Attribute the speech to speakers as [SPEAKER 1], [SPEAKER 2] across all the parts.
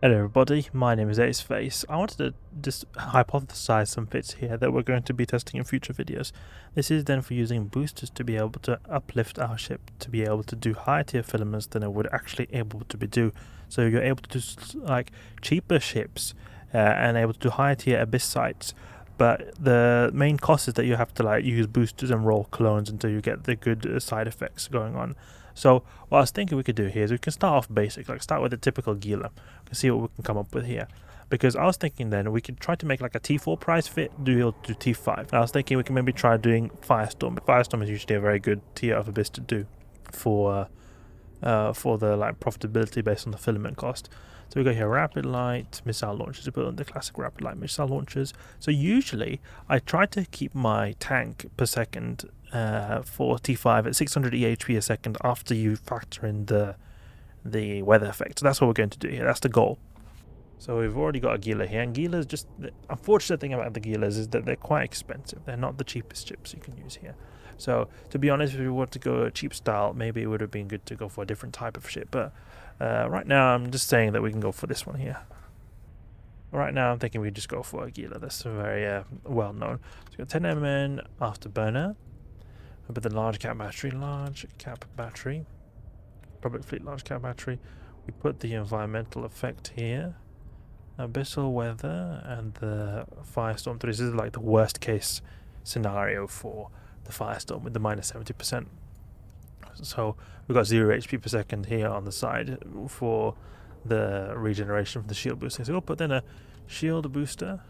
[SPEAKER 1] Hello everybody, my name is Aceface. I wanted to just hypothesize some fits here that we're going to be testing in future videos. This is then for using boosters to be able to uplift our ship to be able to do higher tier filaments than it would actually able to be do. So you're able to do like cheaper ships and able to do higher tier abyss sites, but the main cost is that you have to like use boosters and roll clones until you get the good side effects going on. So what I was thinking we could do here is we can start off basic, like start with a typical Gila and see what we can come up with here. Because I was thinking then we could try to make like a T4 price fit, do T5. And I was thinking we can maybe try doing Firestorm. Firestorm is usually a very good tier of abyss to do for the like profitability based on the filament cost. So we go here, rapid light missile launchers. We put on the classic rapid light missile launchers. So usually I try to keep my tank per second for T5 at 600 EHP a second after you factor in the weather effect. So that's what we're going to do here. That's the goal. So we've already got a Gila here, and Gila's just the unfortunate thing about the Gilas is that they're quite expensive. They're not the cheapest chips you can use here. So to be honest, if we want to go cheap style, maybe it would have been good to go for a different type of ship. But right now, I'm just saying that we can go for this one here. Right now, I'm thinking we just go for a Gila. That's very well known. So we've got 10 MN Afterburner. But the large cap battery, public fleet large cap battery. We put the environmental effect here, abyssal weather, and the firestorm. This is like the worst case scenario for the firestorm with the minus 70%. So we've got 0 HP per second here on the side for the regeneration from the shield boosting. So we'll put in a shield booster,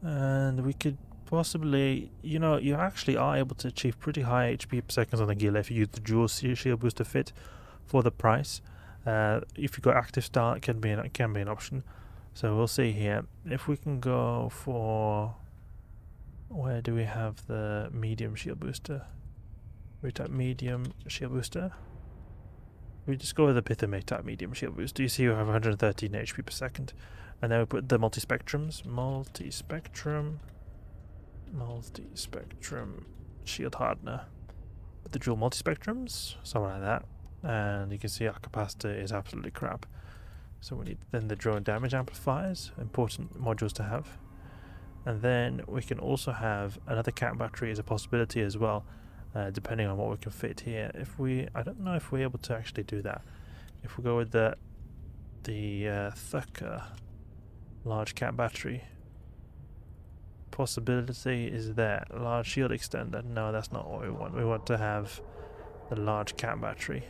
[SPEAKER 1] and we could possibly, you actually are able to achieve pretty high HP per second on the Gila if you use the dual shield booster fit for the price. If you got active start, it can be an option. So we'll see here if we can go for, where do we have the medium shield booster? We type medium shield booster. We just go with the Pithamate type medium shield booster. You see you have 113 HP per second, and then we put the multispectrums. Multispectrum shield hardener. Put the dual multispectrums, something like that, and you can see our capacitor is absolutely crap. So we need then the drone damage amplifiers, important modules to have, and then we can also have another cat battery as a possibility as well, depending on what we can fit here. I don't know if we're able to actually do that. If we go with the Thukker large cat battery, possibility is there. Large shield extender. No, that's not what we want. We want to have the large cat battery,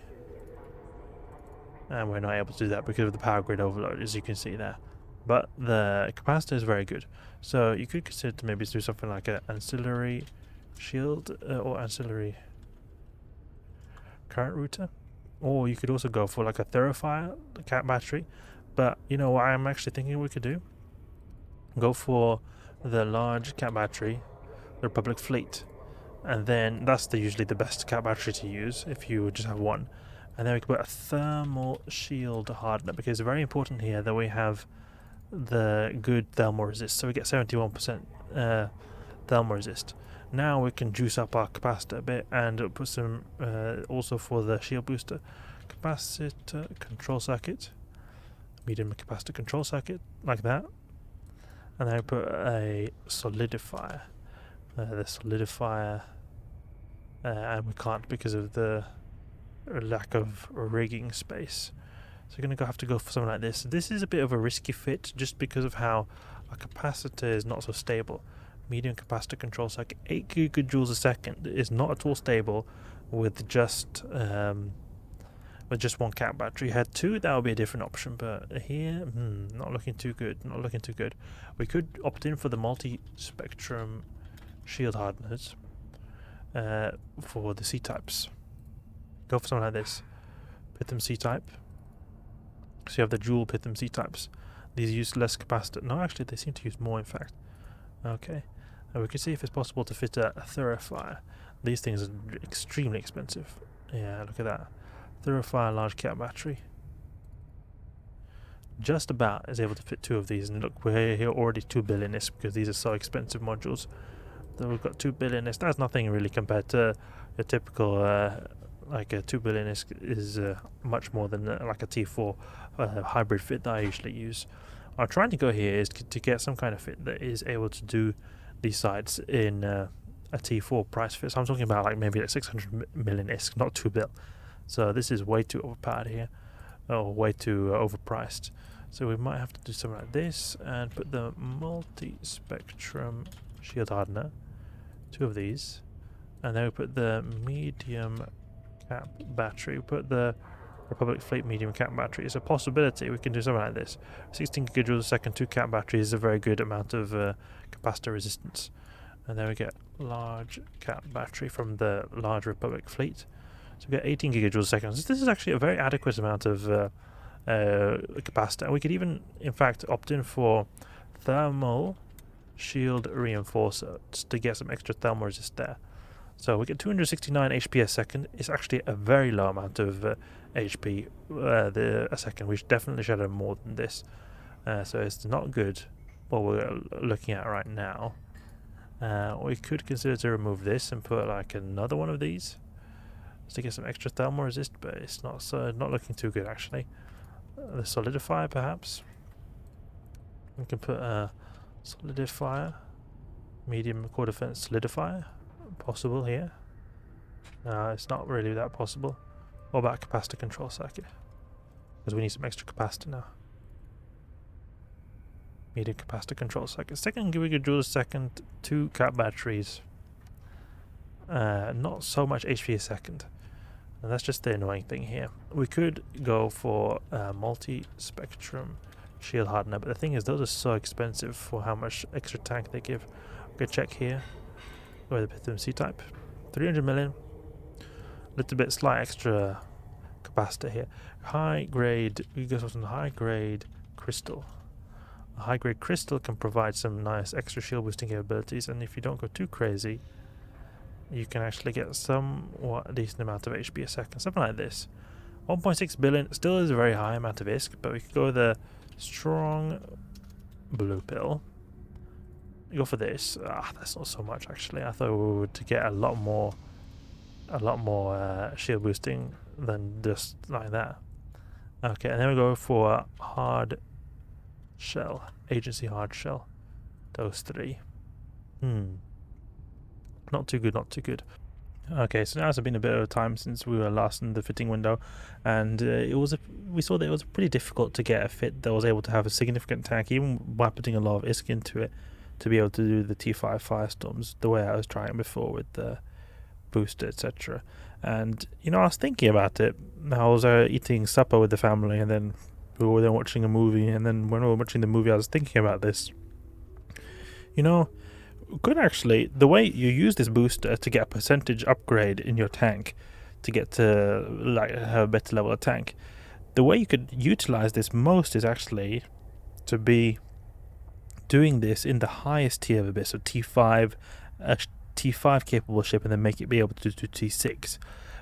[SPEAKER 1] and we're not able to do that because of the power grid overload, as you can see there. But the capacitor is very good, so you could consider to maybe do something like an ancillary shield or ancillary current router, or you could also go for like a Thurifier cat battery. But you know what I'm actually thinking we could do? Go for the large cat battery, the Republic fleet, and then that's usually the best cat battery to use if you just have one. And then we can put a thermal shield hardener, because it's very important here that we have the good thermal resist. So we get 71% thermal resist. Now we can juice up our capacitor a bit and put some also for the shield booster capacitor control circuit, medium capacitor control circuit, like that. And then I put a solidifier. And we can't because of the lack of rigging space. So we're going to have to go for something like this. This is a bit of a risky fit just because of how our capacitor is not so stable. Medium capacitor control circuit, 8 gigajoules a second is not at all stable with just one cat battery. Had two, that would be a different option, but here, not looking too good. We could opt in for the multi-spectrum shield hardeners for the C-types. Go for something like this. Pitham C-type. So you have the dual Pitham C-types. These use less capacitor. No, actually, they seem to use more, in fact. Okay. And we can see if it's possible to fit a Thurifier. These things are extremely expensive. Yeah, look at that. Thurifier large cat battery. Just about is able to fit 2 of these, and look, we're here already 2 billion this because these are so expensive modules. So we've got 2 billion this. That's nothing really compared to a typical like a 2 billion is much more than like a T4 hybrid fit that I usually use. What I'm trying to go here is to get some kind of fit that is able to do these sites in a T4 price fit. So I'm talking about like maybe like 600 million ISK, not 2 bill. So this is way too overpowered here, or way too overpriced. So we might have to do something like this and put the Multispectrum shield hardener, 2 of these, and then we put the medium cap battery. We put the Republic Fleet medium cap battery. It's a possibility we can do something like this. 16 gigajoules a second, 2 cap batteries is a very good amount of capacitor resistance. And then we get large cap battery from the large Republic Fleet. So we get 18 gigajoules a second. So this is actually a very adequate amount of capacitor. And we could even, in fact, opt in for thermal shield reinforcer to get some extra thermal resist there. So we get 269 HP a second. It's actually a very low amount of HP a second. We definitely should have more than this. So it's not good what we're looking at right now. We could consider to remove this and put like another one of these to get some extra thermal resist, but it's not looking too good actually. The solidifier perhaps. We can put a solidifier, medium core defense solidifier. Possible here. It's not really that possible. What about capacitor control circuit? Because we need some extra capacitor now. Medium capacitor control circuit. 2nd gigajoule a second, 2 cap batteries. Not so much HP a second. And that's just the annoying thing here. We could go for multi-spectrum shield hardener, but the thing is those are so expensive for how much extra tank they give. We could check here. Go with the Pythium C-type. 300 million. Little bit slight extra capacitor here. High grade, we go for some high grade crystal. A high grade crystal can provide some nice extra shield boosting capabilities, and if you don't go too crazy, you can actually get somewhat decent amount of HP a second. Something like this. 1.6 billion still is a very high amount of ISK, but we could go with a strong blue pill. Go for this. That's not so much actually. I thought we would get a lot more shield boosting than just like that. Okay, and then we go for hard shell, agency hard shell. Those 3. Not too good, not too good. Okay, so now it's been a bit of time since we were last in the fitting window, and we saw that it was pretty difficult to get a fit that was able to have a significant tank, even by putting a lot of ISK into it, to be able to do the T5 Firestorms the way I was trying before with the booster, etc. And you know, I was thinking about it. I was eating supper with the family, and then we were then watching a movie, and then when we were watching the movie I was thinking about this. You know, could actually, the way you use this booster to get a percentage upgrade in your tank to get to like have a better level of tank, the way you could utilize this most is actually to be doing this in the highest tier of a bit, so T5 capable ship, and then make it be able to do T6,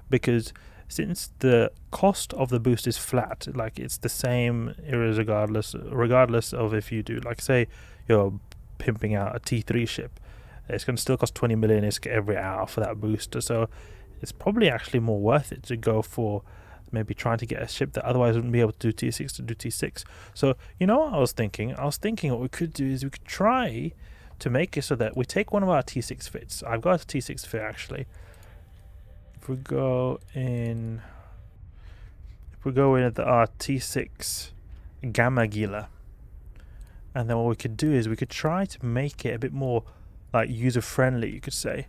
[SPEAKER 1] because since the cost of the boost is flat, like it's the same regardless of if you do, like say you're pimping out a T3 ship, it's going to still cost 20 million ISK every hour for that booster. So it's probably actually more worth it to go for maybe trying to get a ship that otherwise wouldn't be able to do T6 to do T6. So you know what I was thinking what we could do is we could try to make it so that we take one of our T6 fits. I've got a T6 fit actually. If we go in at our T6 Gamma Gila, and then what we could do is we could try to make it a bit more like user friendly, you could say.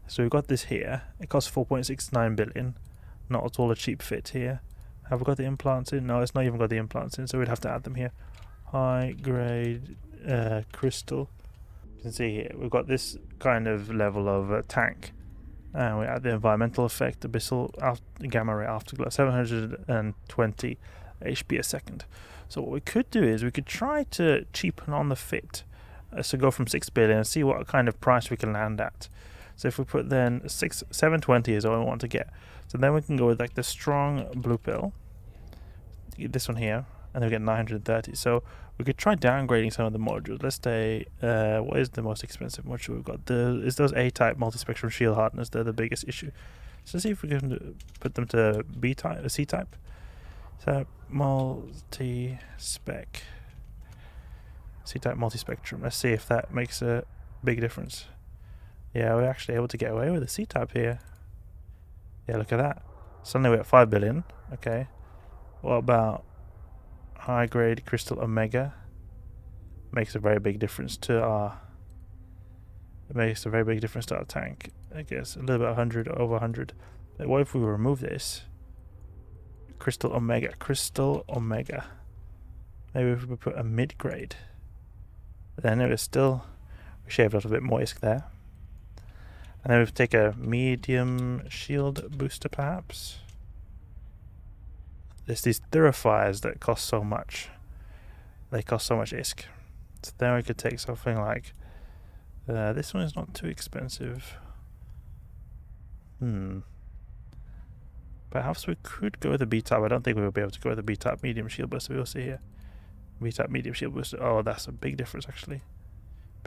[SPEAKER 1] So we've got this here. It costs 4.69 billion. Not at all a cheap fit here. Have we got the implants in? No, it's not even got the implants in, so we'd have to add them here. High grade crystal. You can see here we've got this kind of level of tank, and we add the environmental effect, abyssal gamma ray afterglow, 720 HP a second. So what we could do is we could try to cheapen on the fit, so go from 6 billion and see what kind of price we can land at. So if we put then 720 is all we want to get. So then we can go with like the strong blue pill, this one here, and then we get 930. So we could try downgrading some of the modules. Let's say, what is the most expensive module we've got? Is those A-type multispectrum shield hardeners. They're the biggest issue. So let's see if we can put them to B type, C type. So multi-spec, C-type multispectrum. Let's see if that makes a big difference. Yeah, we're actually able to get away with a C-type here. Yeah, look at that. Suddenly we're at 5 billion. Okay. What about high-grade crystal omega? Makes a very big difference to our... It makes a very big difference to our tank. I guess a little bit 100, over 100. But what if we remove this? Crystal omega. Crystal omega. Maybe if we put a mid-grade. Then it was still... We shaved off a bit more ISK there. And then we take a medium shield booster perhaps. There's these Thurifiers that cost so much. They cost so much ISK. So then we could take something like... this one is not too expensive. Perhaps we could go with the B-type. I don't think we will be able to go with the B-type medium shield booster. We'll see here. B-type medium shield booster. Oh, that's a big difference actually.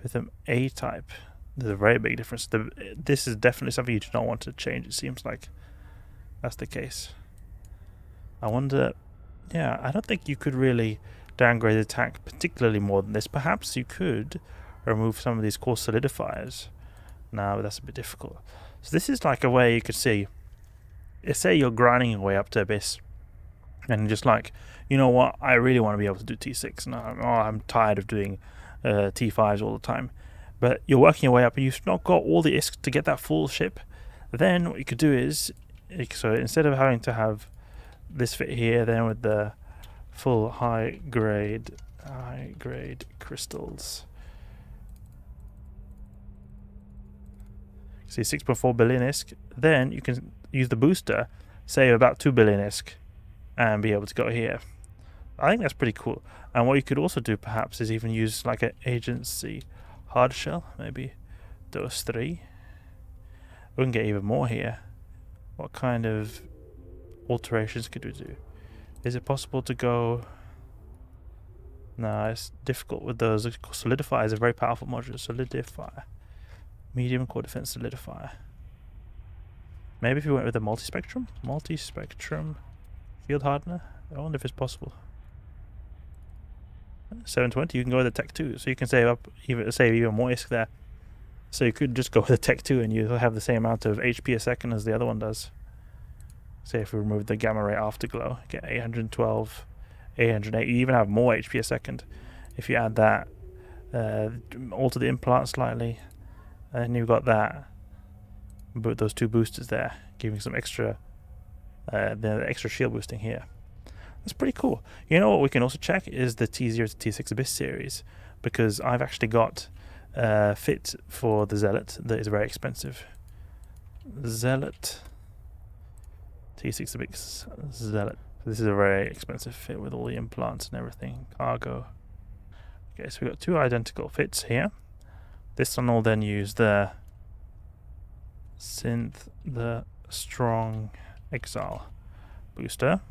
[SPEAKER 1] With them A-type. There's a very big difference. This is definitely something you do not want to change. It seems like that's the case. I wonder... Yeah, I don't think you could really downgrade the tank particularly more than this. Perhaps you could remove some of these core solidifiers. No, but that's a bit difficult. So this is like a way you could see... Say you're grinding your way up to Abyss. And just like, you know what, I really want to be able to do T6. And I'm tired of doing T5s all the time. But you're working your way up and you've not got all the ISK to get that full ship. Then what you could do is, so instead of having to have this fit here, then with the full high grade crystals. See, 6.4 billion ISK. Then you can use the booster, save about 2 billion ISK, and be able to go here. I think that's pretty cool. And what you could also do perhaps is even use like an agency hard shell, maybe those 3. We can get even more here. What kind of alterations could we do? Is it possible to go... No, it's difficult with those. Solidify is a very powerful module. Solidifier. Medium core defense solidifier. Maybe if we went with a multispectrum? Multispectrum field hardener? I wonder if it's possible. 720, you can go with a Tech 2, so you can save even more ISK there. So you could just go with a Tech 2 and you'll have the same amount of HP a second as the other one does. Say if we remove the gamma ray afterglow, get 812, 808. You even have more HP a second if you add that. Alter the implant slightly, and you've got that. But those 2 boosters there, giving some extra, the extra shield boosting here. That's pretty cool. You know what we can also check is the T0 to T6 Abyss series, because I've actually got fit for the Zealot that is very expensive. Zealot T6 Abyss Zealot. This is a very expensive fit with all the implants and everything. Cargo. Okay, so we've got 2 identical fits here. This one will then use the the strong exile booster.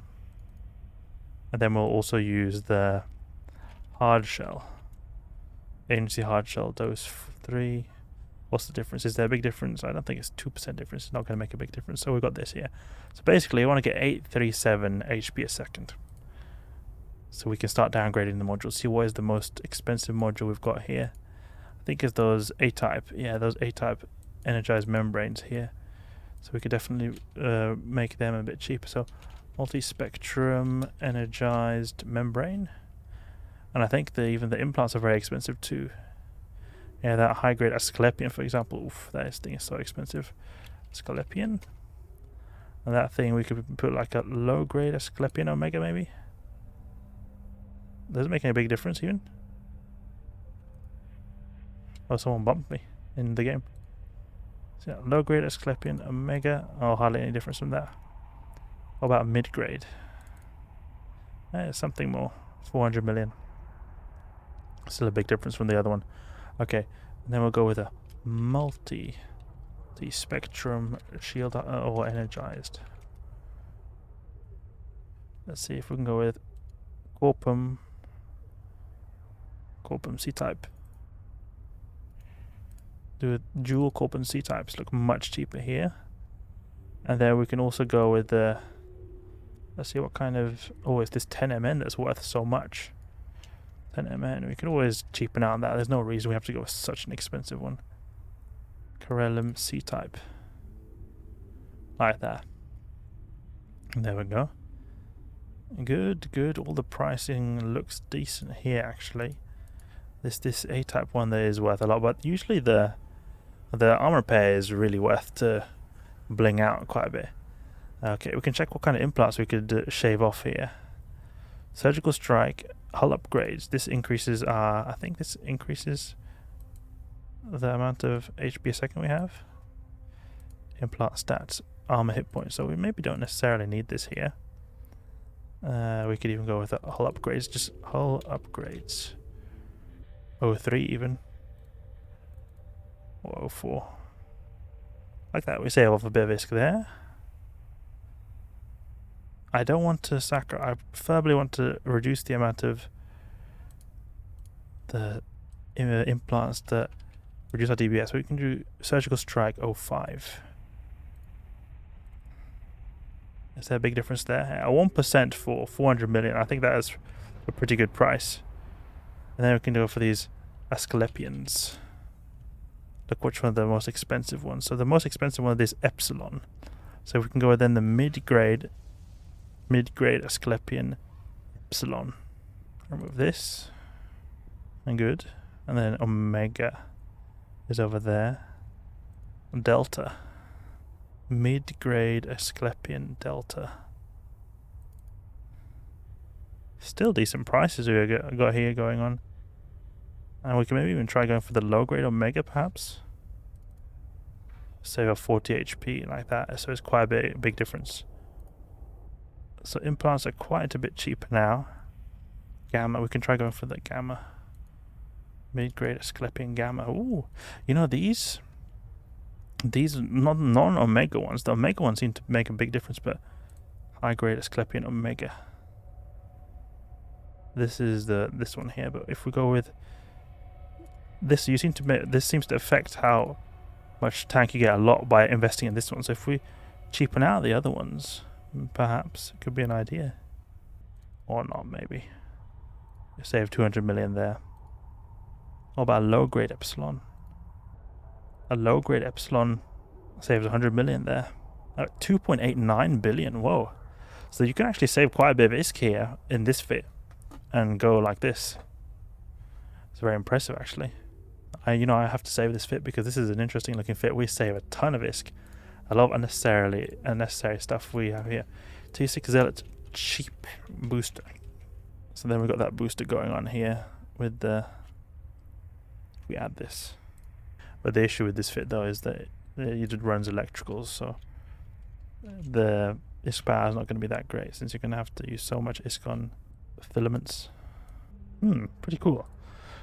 [SPEAKER 1] And then we'll also use the hard shell. Agency hard shell dose 3. What's the difference? Is there a big difference? I don't think it's 2% difference. It's not going to make a big difference. So we've got this here. So basically, you want to get 837 HP a second. So we can start downgrading the modules. See what is the most expensive module we've got here. I think it's those A-type. Yeah, those A-type energized membranes here. So we could definitely make them a bit cheaper. So multispectrum energized membrane. And I think even the implants are very expensive too. Yeah, that high grade Asklepian, for example. Oof, that thing is so expensive. Asklepian. And that thing we could put like a low grade Asklepian Omega maybe. Doesn't make any big difference even. Oh, someone bumped me in the game. So yeah, low grade Asklepian Omega. Oh, hardly any difference from that. What about mid grade? Something more. 400 million. Still a big difference from the other one. Okay, and then we'll go with a multi-spectrum shield or energized. Let's see if we can go with Corpum C-type. Do a dual Corpum C-types, look much cheaper here. And then we can also go with the, let's see what kind of, oh, it's this 10MN that's worth so much. 10MN, we can always cheapen out on that. There's no reason we have to go with such an expensive one. Corelum C-type. Like that. And there we go. Good, good. All the pricing looks decent here, actually. This A-type one there is worth a lot, but usually the armor pair is really worth to bling out quite a bit. Okay, we can check what kind of implants we could shave off here. Surgical strike, hull upgrades. This increases I think this increases the amount of HP a second we have. Implant stats, armor hit points. So we maybe don't necessarily need this here. We could even go with hull upgrades, just hull upgrades. 03 even. Or 04. Like that, we save off a bit of ISK there. I don't want to I preferably want to reduce the amount of the implants that reduce our DBS. So we can do surgical strike 05. Is there a big difference there? 1% for 400 million. I think that is a pretty good price. And then we can go for these Asklepians. Look which one of the most expensive ones. So the most expensive one is this Epsilon. So we can go with then the mid-grade Asklepian Epsilon. Remove this. And good. And then Omega is over there. Delta. Mid-grade Asklepian Delta. Still decent prices we got here going on. And we can maybe even try going for the low-grade Omega, perhaps. Save up 40 HP like that. So it's quite a big difference. So implants are quite a bit cheaper now. Gamma, we can try going for the Gamma. Mid-grade Asklepian Gamma. Ooh, you know these non-Omega ones. The Omega ones seem to make a big difference, but high-grade Asklepian Omega. This is this one here, but if we go with this, this seems to affect how much tank you get a lot by investing in this one. So if we cheapen out the other ones, perhaps it could be an idea, or not maybe. Save 200 million there. What about a low-grade Epsilon? A low-grade Epsilon saves 100 million there. 2.89 billion. Whoa! So you can actually save quite a bit of ISK here in this fit, and go like this. It's very impressive, actually. I have to save this fit because this is an interesting looking fit. We save a ton of ISK. A lot of unnecessary stuff we have here. T6 Zealot cheap booster. So then we've got that booster going on here with the. We add this. But the issue with this fit though is that it runs electricals, so the ISK power is not going to be that great since you're going to have to use so much ISK on filaments. Pretty cool.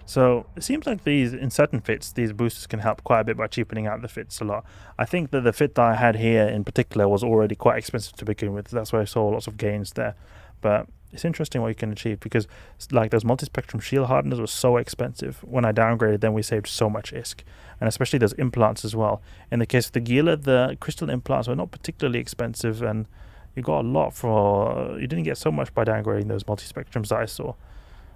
[SPEAKER 1] So it seems like in certain fits, these boosters can help quite a bit by cheapening out the fits a lot. I think that the fit that I had here in particular was already quite expensive to begin with. That's why I saw lots of gains there. But it's interesting what you can achieve because like those multispectrum shield hardeners were so expensive. When I downgraded them, we saved so much ISK. And especially those implants as well. In the case of the Gila, the crystal implants were not particularly expensive and you got a lot you didn't get so much by downgrading those multispectrums that I saw.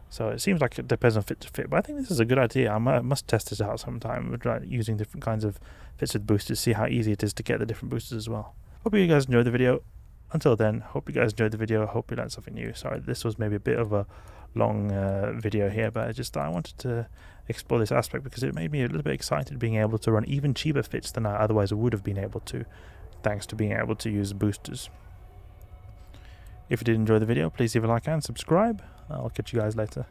[SPEAKER 1] So it seems like it depends on fit to fit, but I think this is a good idea. I must test this out sometime, using different kinds of fits with boosters, see how easy it is to get the different boosters as well. Hope you guys enjoyed the video. Until then, hope you guys enjoyed the video. Hope you learned something new. Sorry, this was maybe a bit of a long video here, but I wanted to explore this aspect because it made me a little bit excited being able to run even cheaper fits than I otherwise would have been able to, thanks to being able to use boosters. If you did enjoy the video, please leave a like and subscribe. I'll catch you guys later.